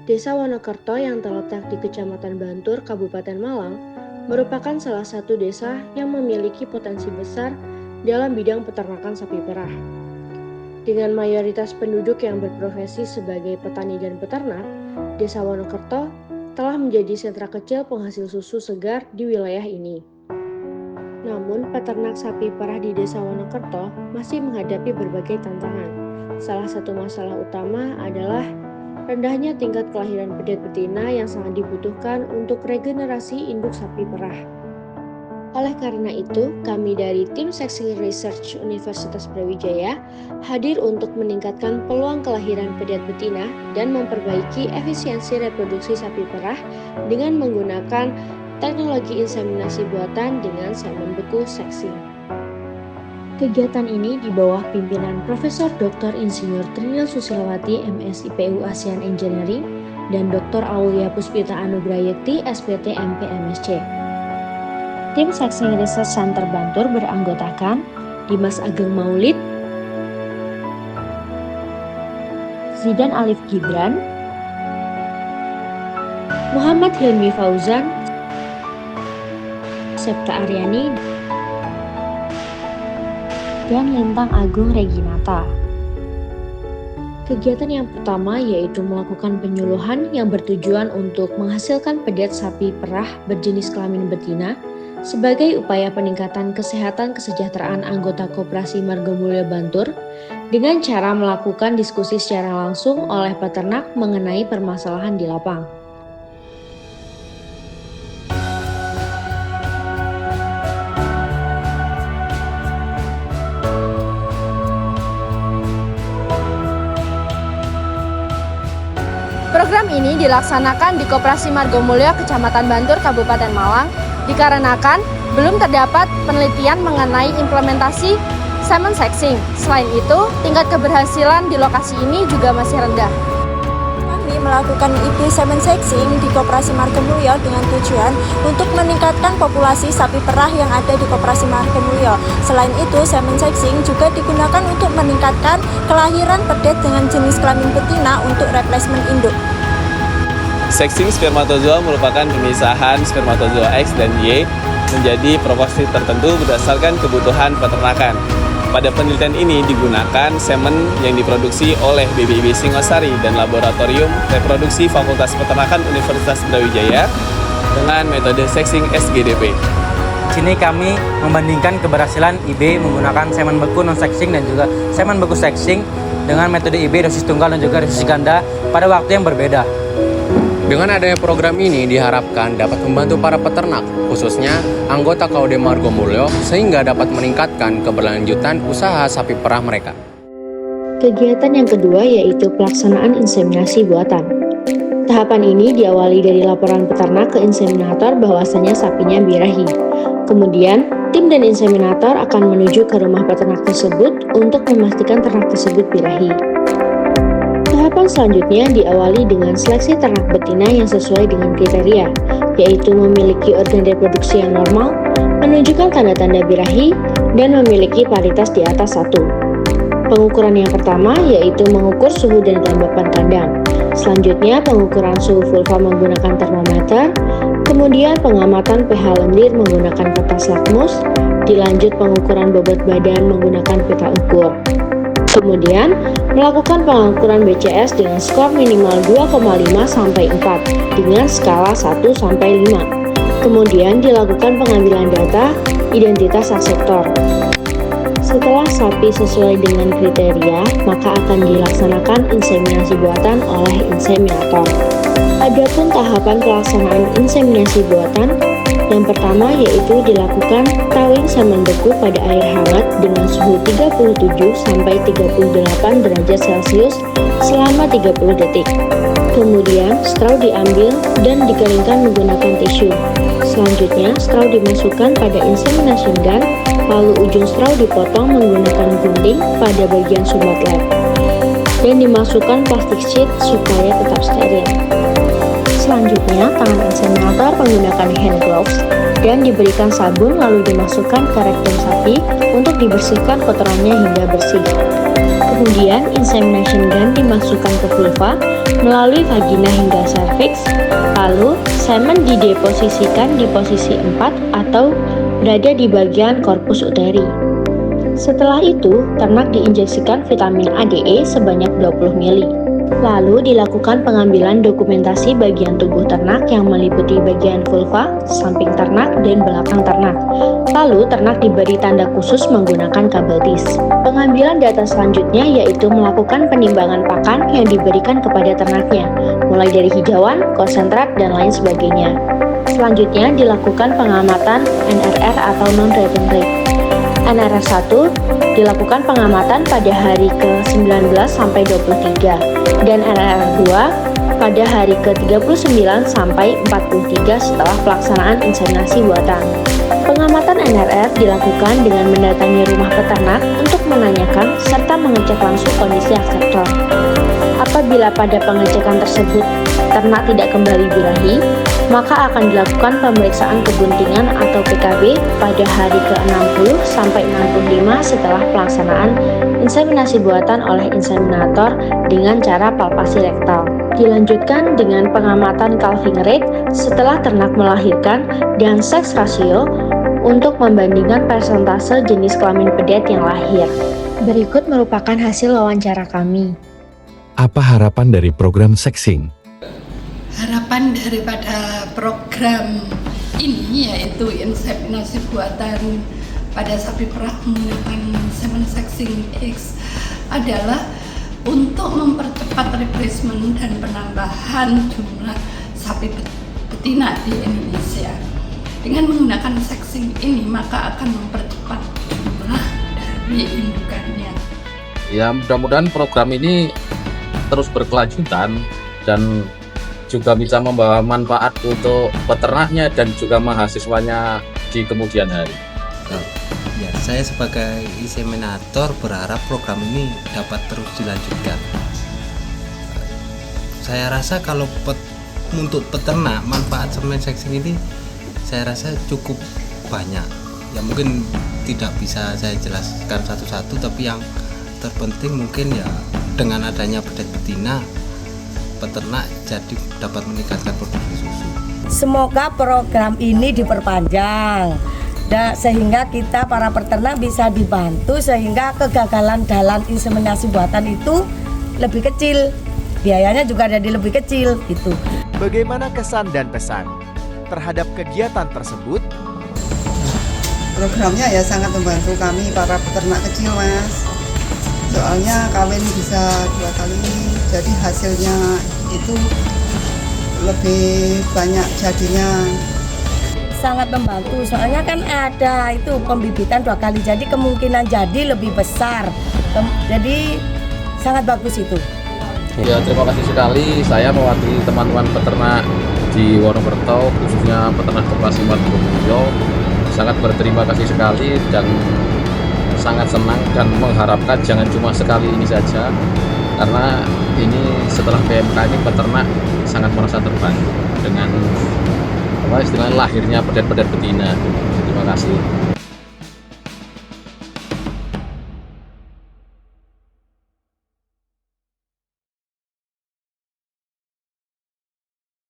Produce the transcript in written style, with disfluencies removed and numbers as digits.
Desa Wonokerto yang terletak di Kecamatan Bantur, Kabupaten Malang, merupakan salah satu desa yang memiliki potensi besar dalam bidang peternakan sapi perah. Dengan mayoritas penduduk yang berprofesi sebagai petani dan peternak, Desa Wonokerto telah menjadi sentra kecil penghasil susu segar di wilayah ini. Namun, peternak sapi perah di Desa Wonokerto masih menghadapi berbagai tantangan. Salah satu masalah utama adalah rendahnya tingkat kelahiran pedet betina yang sangat dibutuhkan untuk regenerasi induk sapi perah. Oleh karena itu, kami dari tim Seksi Research Universitas Brawijaya hadir untuk meningkatkan peluang kelahiran pedet betina dan memperbaiki efisiensi reproduksi sapi perah dengan menggunakan teknologi inseminasi buatan dengan semen beku seksi. Kegiatan ini di bawah pimpinan Profesor Dr. Insinyur Trinil Susilowati MS IPU ASEAN Engineering dan Dr. Aulia Puspita Anugrayekti SPT MP MSc. Tim Seksi Research Center Bantur beranggotakan Dimas Ageng Maulid, Zidan Alif Gibran, Muhammad Hilmi Fauzan, Septa Aryani, dan Lintang Agung Reginata. Kegiatan yang pertama yaitu melakukan penyuluhan yang bertujuan untuk menghasilkan pedet sapi perah berjenis kelamin betina sebagai upaya peningkatan kesehatan kesejahteraan anggota Koperasi Margomulyo Bantur dengan cara melakukan diskusi secara langsung oleh peternak mengenai permasalahan di lapang. Program ini dilaksanakan di Koperasi Margomulyo, Kecamatan Bantur, Kabupaten Malang, dikarenakan belum terdapat penelitian mengenai implementasi semen sexing. Selain itu, tingkat keberhasilan di lokasi ini juga masih rendah. Kami melakukan IP semen sexing di Koperasi Margomulyo dengan tujuan untuk meningkatkan populasi sapi perah yang ada di Koperasi Margomulyo. Selain itu, semen sexing juga digunakan untuk meningkatkan kelahiran pedet dengan jenis kelamin betina untuk replacement induk. Sexing spermatozoa merupakan pemisahan spermatozoa X dan Y menjadi proporsi tertentu berdasarkan kebutuhan peternakan. Pada penelitian ini digunakan semen yang diproduksi oleh BBIB Singosari dan Laboratorium Reproduksi Fakultas Peternakan Universitas Brawijaya dengan metode sexing SGDP. Di sini kami membandingkan keberhasilan IB menggunakan semen beku non-sexing dan juga semen beku sexing dengan metode IB dosis tunggal dan juga dosis ganda pada waktu yang berbeda. Dengan adanya program ini diharapkan dapat membantu para peternak, khususnya anggota KUD Margomulyo, sehingga dapat meningkatkan keberlanjutan usaha sapi perah mereka. Kegiatan yang kedua yaitu pelaksanaan inseminasi buatan. Tahapan ini diawali dari laporan peternak ke inseminator bahwasanya sapinya birahi. Kemudian, tim dan inseminator akan menuju ke rumah peternak tersebut untuk memastikan ternak tersebut birahi. Tahapan selanjutnya diawali dengan seleksi ternak betina yang sesuai dengan kriteria, yaitu memiliki organ reproduksi yang normal, menunjukkan tanda-tanda birahi, dan memiliki paritas di atas 1. Pengukuran yang pertama yaitu mengukur suhu dan kelembapan kandang. Selanjutnya pengukuran suhu vulva menggunakan termometer, kemudian pengamatan pH lendir menggunakan kertas lakmus, dilanjut pengukuran bobot badan menggunakan pita ukur. Kemudian, melakukan pengukuran BCS dengan skor minimal 2,5 sampai 4 dengan skala 1 sampai 5. Kemudian dilakukan pengambilan data identitas akseptor. Setelah sapi sesuai dengan kriteria, maka akan dilaksanakan inseminasi buatan oleh inseminator. Adapun tahapan pelaksanaan inseminasi buatan, yang pertama yaitu dilakukan tawing semen beku pada air hangat dengan suhu 37-38 derajat Celcius selama 30 detik. Kemudian, straw diambil dan dikeringkan menggunakan tisu. Selanjutnya, straw dimasukkan pada insemination gun, lalu ujung straw dipotong menggunakan gunting pada bagian sumbat lab dan dimasukkan plastik sheet supaya tetap steril. Selanjutnya, tangan inseminator menggunakan hand gloves dan diberikan sabun lalu dimasukkan ke rektum sapi untuk dibersihkan kotorannya hingga bersih. Kemudian insemination gun dimasukkan ke vulva melalui vagina hingga cervix, lalu semen dideposisikan di posisi 4 atau berada di bagian korpus uteri. Setelah itu, ternak diinjeksikan vitamin ADE sebanyak 20 ml. Lalu dilakukan pengambilan dokumentasi bagian tubuh ternak yang meliputi bagian vulva, samping ternak, dan belakang ternak. Lalu ternak diberi tanda khusus menggunakan kabel tis. Pengambilan data selanjutnya yaitu melakukan penimbangan pakan yang diberikan kepada ternaknya, mulai dari hijauan, konsentrat, dan lain sebagainya. Selanjutnya dilakukan pengamatan NRR atau non-return rate. NRR 1 dilakukan pengamatan pada hari ke-19 sampai 23 dan NRR 2 pada hari ke-39 sampai 43 setelah pelaksanaan inseminasi buatan. Pengamatan NRR dilakukan dengan mendatangi rumah peternak untuk menanyakan serta mengecek langsung kondisi akseptor. Apabila pada pengecekan tersebut ternak tidak kembali birahi, maka akan dilakukan pemeriksaan kebuntingan atau PKB pada hari ke-60 sampai 65 setelah pelaksanaan inseminasi buatan oleh inseminator dengan cara palpasi rektal. Dilanjutkan dengan pengamatan calving rate setelah ternak melahirkan dan seks rasio untuk membandingkan persentase jenis kelamin pedet yang lahir. Berikut merupakan hasil wawancara kami. Apa harapan dari program Sexing? Harapan daripada program ini yaitu inseminasi buatan pada sapi perah menggunakan semen Sexing X adalah untuk mempercepat replacement dan penambahan jumlah sapi betina di Indonesia. Dengan menggunakan Sexing ini maka akan mempercepat jumlah dari indukannya. Ya, mudah-mudahan program ini terus berkelanjutan dan juga bisa membawa manfaat untuk peternaknya dan juga mahasiswanya di kemudian hari. Ya, saya sebagai inseminator berharap program ini dapat terus dilanjutkan. Saya rasa kalau untuk peternak manfaat semen Sexing ini saya rasa cukup banyak. Ya mungkin tidak bisa saya jelaskan satu-satu, tapi yang terpenting mungkin ya dengan adanya pedet betina peternak jadi dapat meningkatkan produksi susu. Semoga program ini diperpanjang sehingga kita para peternak bisa dibantu sehingga kegagalan dalam inseminasi buatan itu lebih kecil, biayanya juga jadi lebih kecil gitu. Bagaimana kesan dan pesan terhadap kegiatan tersebut? Programnya ya sangat membantu kami para peternak kecil, Mas. Soalnya kawin bisa 2 kali, jadi hasilnya itu lebih banyak jadinya. Sangat membantu, soalnya kan ada itu pembibitan 2 kali, jadi kemungkinan jadi lebih besar. Jadi sangat bagus itu. Ya, terima kasih sekali saya mewakili teman-teman peternak di Wonokerto, khususnya peternak koperasi Margomulyo. Sangat berterima kasih sekali dan sangat senang dan mengharapkan jangan cuma sekali ini saja, karena ini setelah PMK ini peternak sangat merasa terbantu dengan istilahnya lahirnya pedet-pedet betina. Terima kasih.